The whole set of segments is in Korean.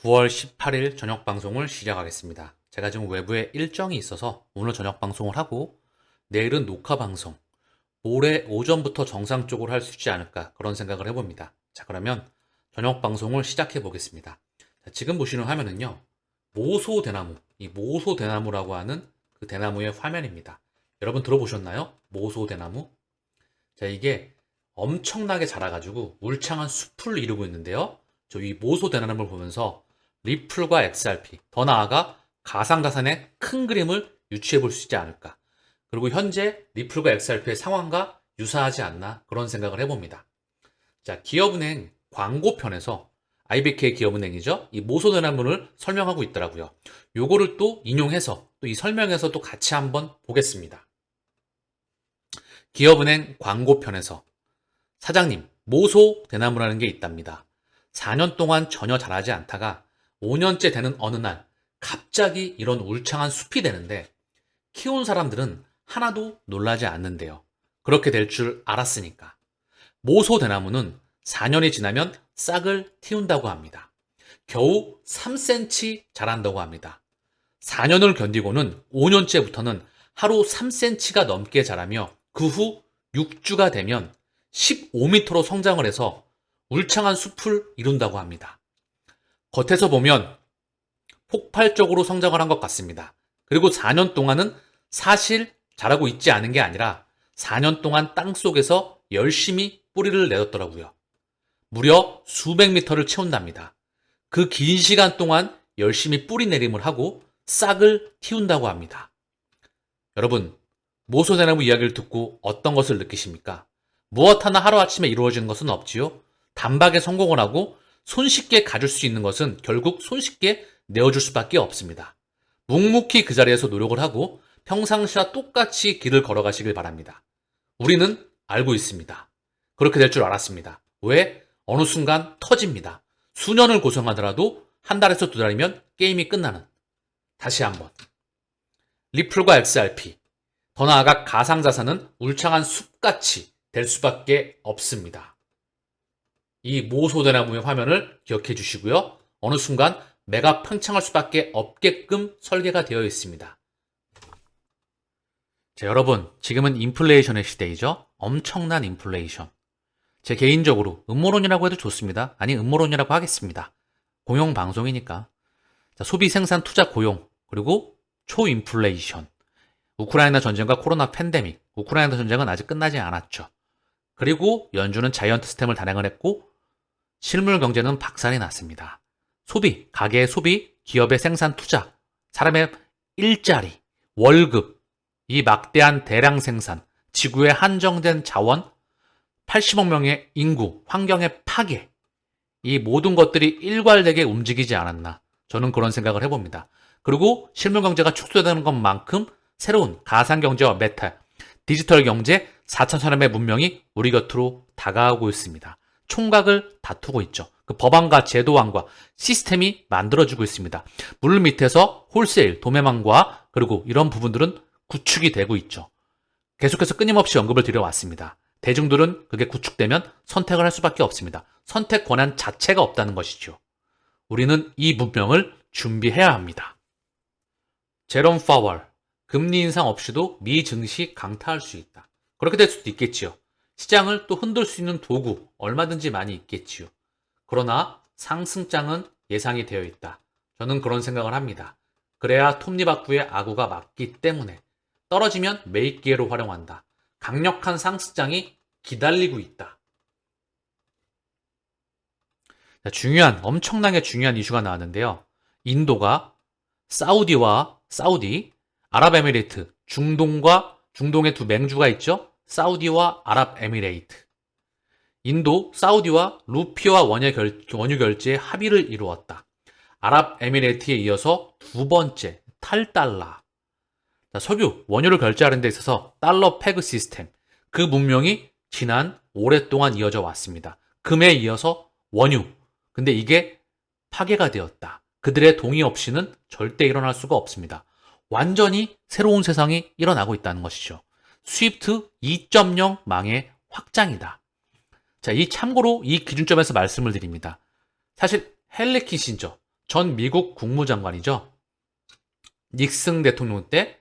9월 18일 저녁 방송을 시작하겠습니다. 제가 지금 외부에 일정이 있어서 오늘 저녁 방송을 하고 내일은 녹화 방송, 모레 오전부터 정상적으로 할 수 있지 않을까 그런 생각을 해봅니다. 자, 그러면 저녁 방송을 시작해 보겠습니다. 자, 지금 보시는 화면은요. 모소대나무, 이 모소대나무라고 하는 그 대나무의 화면입니다. 여러분 들어보셨나요? 모소대나무? 자, 이게 엄청나게 자라가지고 울창한 숲을 이루고 있는데요. 저 이 모소대나무를 보면서 리플과 XRP, 더 나아가 가상자산의 큰 그림을 유추해 볼 수 있지 않을까. 그리고 현재 리플과 XRP의 상황과 유사하지 않나 그런 생각을 해봅니다. 자, 기업은행 광고편에서 IBK 기업은행이죠. 이 모소대나무를 설명하고 있더라고요. 요거를 또 인용해서 또 이 설명에서 또 같이 한번 보겠습니다. 기업은행 광고편에서 사장님, 모소대나무라는 게 있답니다. 4년 동안 전혀 자라지 않다가 5년째 되는 어느 날 갑자기 이런 울창한 숲이 되는데 키운 사람들은 하나도 놀라지 않는데요. 그렇게 될 줄 알았으니까. 모소대나무는 4년이 지나면 싹을 틔운다고 합니다. 겨우 3cm 자란다고 합니다. 4년을 견디고는 5년째부터는 하루 3cm가 넘게 자라며 그 후 6주가 되면 15m로 성장을 해서 울창한 숲을 이룬다고 합니다. 겉에서 보면 폭발적으로 성장을 한 것 같습니다. 그리고 4년 동안은 사실 자라고 있지 않은 게 아니라 4년 동안 땅 속에서 열심히 뿌리를 내뒀더라고요. 무려 수백 미터를 채운답니다. 그 긴 시간 동안 열심히 뿌리 내림을 하고 싹을 틔운다고 합니다. 여러분, 모소대나무 이야기를 듣고 어떤 것을 느끼십니까? 무엇 하나 하루아침에 이루어지는 것은 없지요. 단박에 성공을 하고 손쉽게 가질 수 있는 것은 결국 손쉽게 내어줄 수밖에 없습니다. 묵묵히 그 자리에서 노력을 하고 평상시와 똑같이 길을 걸어가시길 바랍니다. 우리는 알고 있습니다. 그렇게 될 줄 알았습니다. 왜? 어느 순간 터집니다. 수년을 고생하더라도 한 달에서 두 달이면 게임이 끝나는. 다시 한번. 리플과 XRP, 더 나아가 가상자산은 울창한 숲같이 될 수밖에 없습니다. 이 모소대나무의 화면을 기억해 주시고요. 어느 순간 매가 팽창할 수밖에 없게끔 설계가 되어 있습니다. 자, 여러분, 지금은 인플레이션의 시대이죠. 엄청난 인플레이션. 제 개인적으로 음모론이라고 해도 좋습니다. 아니, 음모론이라고 하겠습니다. 공영방송이니까. 자, 소비, 생산, 투자, 고용, 그리고 초인플레이션. 우크라이나 전쟁과 코로나 팬데믹. 우크라이나 전쟁은 아직 끝나지 않았죠. 그리고 연준은 자이언트 스템을 단행을 했고 실물 경제는 박살이 났습니다. 소비, 가계의 소비, 기업의 생산 투자, 사람의 일자리, 월급, 이 막대한 대량 생산, 지구의 한정된 자원, 80억 명의 인구, 환경의 파괴, 이 모든 것들이 일괄되게 움직이지 않았나. 저는 그런 생각을 해봅니다. 그리고 실물 경제가 축소되는 것만큼 새로운 가상경제와 메타, 디지털 경제, 4천사람의 문명이 우리 곁으로 다가오고 있습니다. 총각을 다투고 있죠. 그 법안과 제도안과 시스템이 만들어지고 있습니다. 물 밑에서 홀세일, 도매망과 그리고 이런 부분들은 구축이 되고 있죠. 계속해서 끊임없이 언급을 드려왔습니다. 대중들은 그게 구축되면 선택을 할 수밖에 없습니다. 선택 권한 자체가 없다는 것이죠. 우리는 이 문명을 준비해야 합니다. 제롬 파월, 금리 인상 없이도 미 증시 강타할 수 있다. 그렇게 될 수도 있겠지요. 시장을 또 흔들 수 있는 도구 얼마든지 많이 있겠지요. 그러나 상승장은 예상이 되어 있다. 저는 그런 생각을 합니다. 그래야 톱니바퀴의 아구가 맞기 때문에 떨어지면 매입 기회로 활용한다. 강력한 상승장이 기다리고 있다. 자, 엄청나게 중요한 이슈가 나왔는데요. 인도가 사우디, 아랍에미레이트, 중동의 두 맹주가 있죠. 사우디와 아랍에미레이트. 인도, 사우디와 루피와 원유 결제에 합의를 이루었다. 아랍에미레이트에 이어서 두 번째 탈달러. 석유, 원유를 결제하는 데 있어서 달러 페그 시스템. 그 문명이 지난 오랫동안 이어져 왔습니다. 금에 이어서 원유. 근데 이게 파괴가 되었다. 그들의 동의 없이는 절대 일어날 수가 없습니다. 완전히 새로운 세상이 일어나고 있다는 것이죠. 스위프트 2.0 망의 확장이다. 자, 참고로 이 기준점에서 말씀을 드립니다. 사실 헨리 키신저, 전 미국 국무장관이죠. 닉슨 대통령 때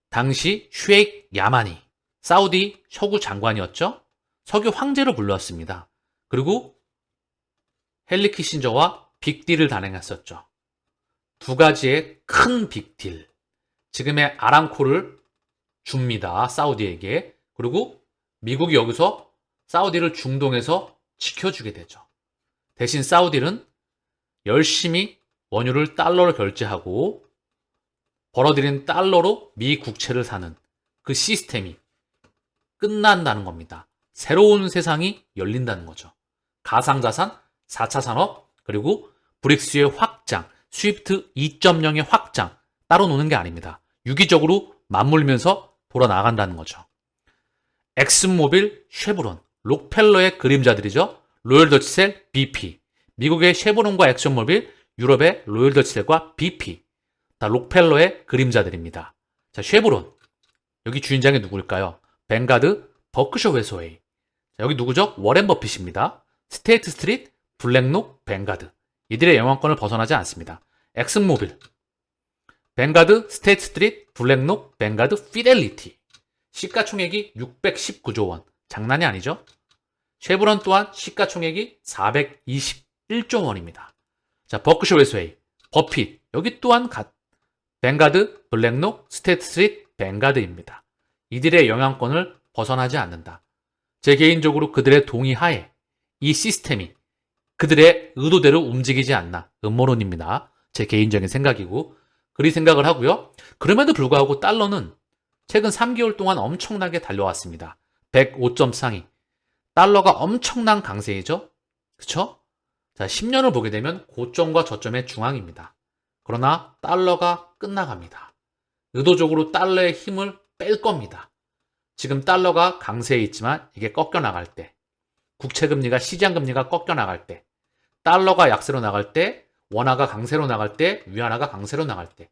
당시 쉐이크 야마니, 사우디 서구 장관이었죠. 석유 황제로 불렸습니다. 그리고 헨리 키신저와 빅딜을 단행했었죠. 두 가지의 큰 빅딜. 지금의 아람코를 줍니다. 사우디에게. 그리고 미국이 여기서 사우디를 중동에서 지켜주게 되죠. 대신 사우디는 열심히 원유를 달러로 결제하고 벌어들인 달러로 미 국채를 사는 그 시스템이 끝난다는 겁니다. 새로운 세상이 열린다는 거죠. 가상자산, 4차 산업, 그리고 브릭스의 확장, 스위프트 2.0의 확장, 따로 노는 게 아닙니다. 유기적으로 맞물면서 돌아나간다는 거죠. 엑슨모빌, 쉐브론, 록펠러의 그림자들이죠. 로열더치셀, BP. 미국의 쉐브론과 엑슨모빌, 유럽의 로열더치셀과 BP. 다 록펠러의 그림자들입니다. 자, 쉐브론. 여기 주인장이 누구일까요? 뱅가드, 버크셔 해서웨이. 여기 누구죠? 워렌 버핏입니다. 스테이트 스트리트, 블랙록, 뱅가드. 이들의 영향권을 벗어나지 않습니다. 엑슨모빌, 뱅가드, 스테이트 스트리트, 블랙록, 뱅가드, 피델리티. 시가총액이 619조 원. 장난이 아니죠? 쉐브론 또한 시가총액이 421조 원입니다. 자, 버크셔 해서웨이, 버핏. 여기 또한 뱅가드, 블랙록, 스테이트 스트리트, 뱅가드입니다. 이들의 영향권을 벗어나지 않는다. 제 개인적으로 그들의 동의하에 이 시스템이 그들의 의도대로 움직이지 않나. 음모론입니다. 제 개인적인 생각이고 그리 생각을 하고요. 그럼에도 불구하고 달러는 최근 3개월 동안 엄청나게 달려왔습니다. 105점 상위. 달러가 엄청난 강세이죠. 그쵸? 자, 10년을 보게 되면 고점과 저점의 중앙입니다. 그러나 달러가 끝나갑니다. 의도적으로 달러의 힘을 뺄 겁니다. 지금 달러가 강세에 있지만 이게 꺾여 나갈 때, 국채금리가 시장금리가 꺾여 나갈 때, 달러가 약세로 나갈 때, 원화가 강세로 나갈 때, 위안화가 강세로 나갈 때,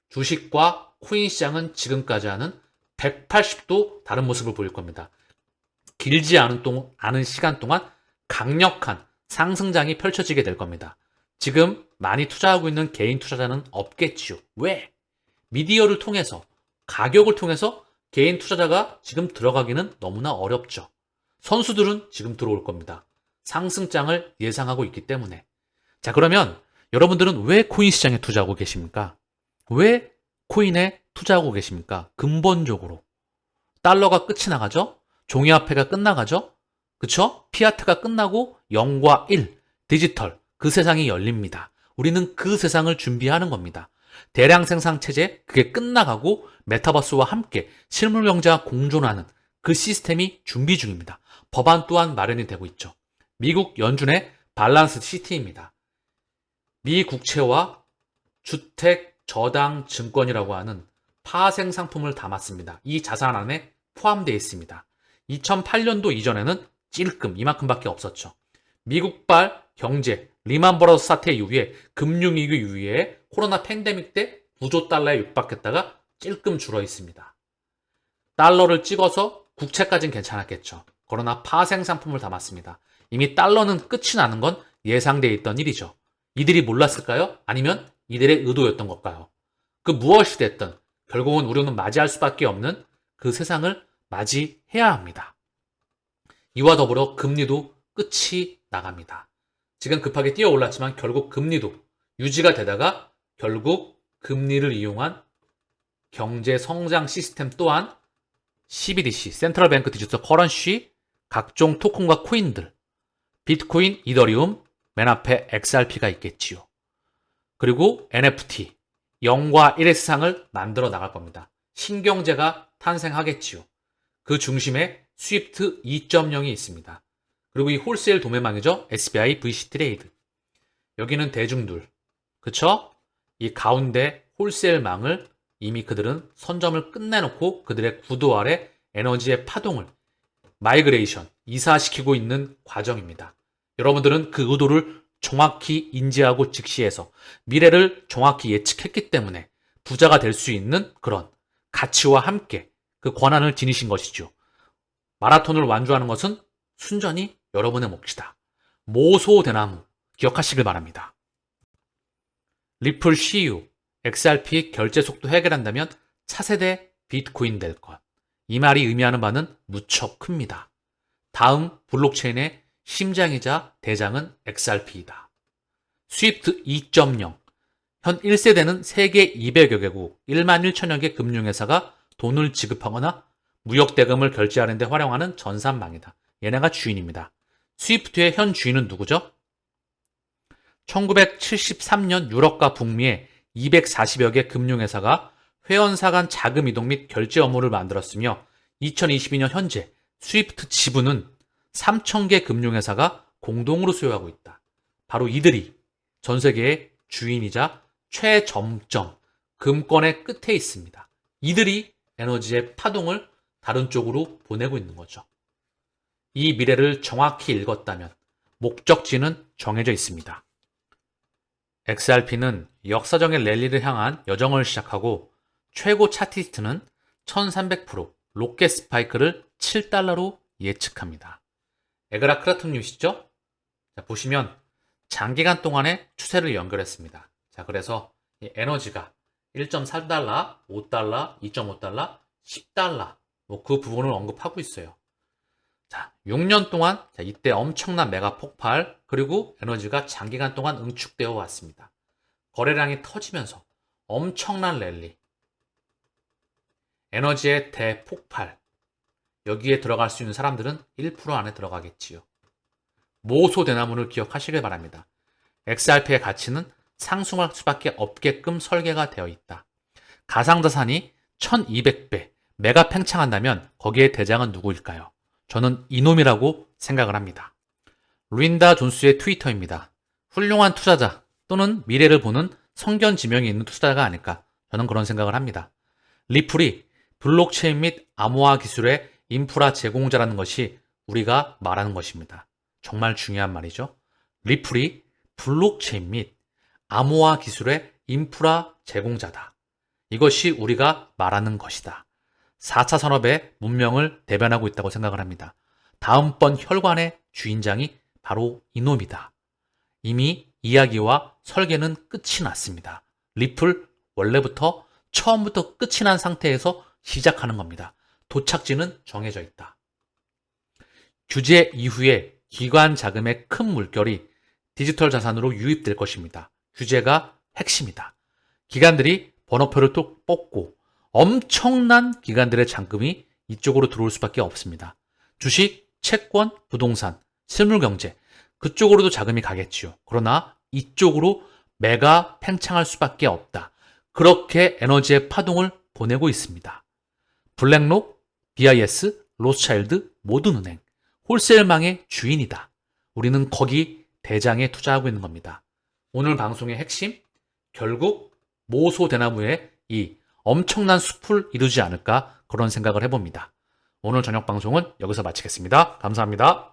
주식과 코인 시장은 지금까지 는 180도 다른 모습을 보일 겁니다. 길지 않은 시간 동안 강력한 상승장이 펼쳐지게 될 겁니다. 지금 많이 투자하고 있는 개인 투자자는 없겠지요. 왜? 미디어를 통해서, 가격을 통해서 개인 투자자가 지금 들어가기는 너무나 어렵죠. 선수들은 지금 들어올 겁니다. 상승장을 예상하고 있기 때문에. 자, 그러면 여러분들은 왜 코인 시장에 투자하고 계십니까? 왜 코인에 투자하고 계십니까? 근본적으로. 달러가 끝이 나가죠? 종이화폐가 끝나가죠? 그쵸? 피아트가 끝나고 0과 1, 디지털, 그 세상이 열립니다. 우리는 그 세상을 준비하는 겁니다. 대량 생산 체제, 그게 끝나가고 메타버스와 함께 실물 경제와 공존하는 그 시스템이 준비 중입니다. 법안 또한 마련이 되고 있죠. 미국 연준의 밸런스 시티입니다. 미 국채와 주택 저당 증권이라고 하는 파생 상품을 담았습니다. 이 자산 안에 포함되어 있습니다. 2008년도 이전에는 찔끔 이만큼밖에 없었죠. 미국발 경제, 리만 브러더스 사태 이후에 금융위기 이후에 코로나 팬데믹 때 9조 달러에 육박했다가 찔끔 줄어 있습니다. 달러를 찍어서 국채까지는 괜찮았겠죠. 그러나 파생 상품을 담았습니다. 이미 달러는 끝이 나는 건 예상되어 있던 일이죠. 이들이 몰랐을까요? 아니면 이들의 의도였던 걸까요? 그 무엇이 됐든 결국은 우리는 맞이할 수밖에 없는 그 세상을 맞이해야 합니다. 이와 더불어 금리도 끝이 나갑니다. 지금 급하게 뛰어 올랐지만 결국 금리도 유지가 되다가 결국 금리를 이용한 경제 성장 시스템 또한 CBDC, 센트럴 뱅크 디지털 커런시, 각종 토큰과 코인들, 비트코인, 이더리움, 맨 앞에 XRP가 있겠지요. 그리고 NFT, 0과 1의 세상을 만들어 나갈 겁니다. 신경제가 탄생하겠지요. 그 중심에 스위프트 2.0이 있습니다. 그리고 이 홀세일 도매망이죠. SBI VC 트레이드. 여기는 대중들. 그쵸? 이 가운데 홀세일망을 이미 그들은 선점을 끝내놓고 그들의 구도 아래 에너지의 파동을 마이그레이션, 이사시키고 있는 과정입니다. 여러분들은 그 의도를 정확히 인지하고 직시해서 미래를 정확히 예측했기 때문에 부자가 될 수 있는 그런 가치와 함께 그 권한을 지니신 것이죠. 마라톤을 완주하는 것은 순전히 여러분의 몫이다. 모소대나무 기억하시길 바랍니다. 리플 CU, XRP 결제 속도 해결한다면 차세대 비트코인 될 것. 이 말이 의미하는 바는 무척 큽니다. 다음 블록체인의 심장이자 대장은 XRP이다. 스위프트 2.0. 현 1세대는 세계 200여 개국 1만 1천여 개 금융회사가 돈을 지급하거나 무역 대금을 결제하는 데 활용하는 전산망이다. 얘네가 주인입니다. 스위프트의 현 주인은 누구죠? 1973년 유럽과 북미에 240여 개 금융회사가 회원사 간 자금 이동 및 결제 업무를 만들었으며 2022년 현재 스위프트 지분은 3,000개 금융회사가 공동으로 소유하고 있다. 바로 이들이 전 세계의 주인이자 최점점, 금권의 끝에 있습니다. 이들이 에너지의 파동을 다른 쪽으로 보내고 있는 거죠. 이 미래를 정확히 읽었다면 목적지는 정해져 있습니다. XRP는 역사적인 랠리를 향한 여정을 시작하고 최고 차트리스트는 1300%, 로켓 스파이크를 7달러로 예측합니다. 에그라 크라톤 뉴스죠? 자, 보시면 장기간 동안의 추세를 연결했습니다. 자, 그래서 이 에너지가 1.4달러, 5달러, 2.5달러, 10달러 뭐 그 부분을 언급하고 있어요. 자, 6년 동안 이때 엄청난 메가 폭발 그리고 에너지가 장기간 동안 응축되어 왔습니다. 거래량이 터지면서 엄청난 랠리, 에너지의 대폭발, 여기에 들어갈 수 있는 사람들은 1% 안에 들어가겠지요. 모소 대나무를 기억하시길 바랍니다. XRP의 가치는 상승할 수밖에 없게끔 설계가 되어 있다. 가상자산이 1200배, 메가 팽창한다면 거기에 대장은 누구일까요? 저는 이놈이라고 생각을 합니다. 린다 존스의 트위터입니다. 훌륭한 투자자 또는 미래를 보는 성견지명이 있는 투자자가 아닐까 저는 그런 생각을 합니다. 리플이 블록체인 및 암호화 기술의 인프라 제공자라는 것이 우리가 말하는 것입니다. 정말 중요한 말이죠. 리플이 블록체인 및 암호화 기술의 인프라 제공자다. 이것이 우리가 말하는 것이다. 4차 산업의 문명을 대변하고 있다고 생각을 합니다. 다음번 혈관의 주인장이 바로 이놈이다. 이미 이야기와 설계는 끝이 났습니다. 리플 원래부터 처음부터 끝이 난 상태에서 시작하는 겁니다. 도착지는 정해져 있다. 규제 이후에 기관 자금의 큰 물결이 디지털 자산으로 유입될 것입니다. 규제가 핵심이다. 기관들이 번호표를 또 뽑고 엄청난 기관들의 잔금이 이쪽으로 들어올 수밖에 없습니다. 주식, 채권, 부동산, 실물경제 그쪽으로도 자금이 가겠지요. 그러나 이쪽으로 메가 팽창할 수밖에 없다. 그렇게 에너지의 파동을 보내고 있습니다. 블랙록, BIS, 로스차일드 모든 은행, 홀세일망의 주인이다. 우리는 거기 대장에 투자하고 있는 겁니다. 오늘 방송의 핵심, 결국 모소대나무의 이 엄청난 숲을 이루지 않을까 그런 생각을 해봅니다. 오늘 저녁 방송은 여기서 마치겠습니다. 감사합니다.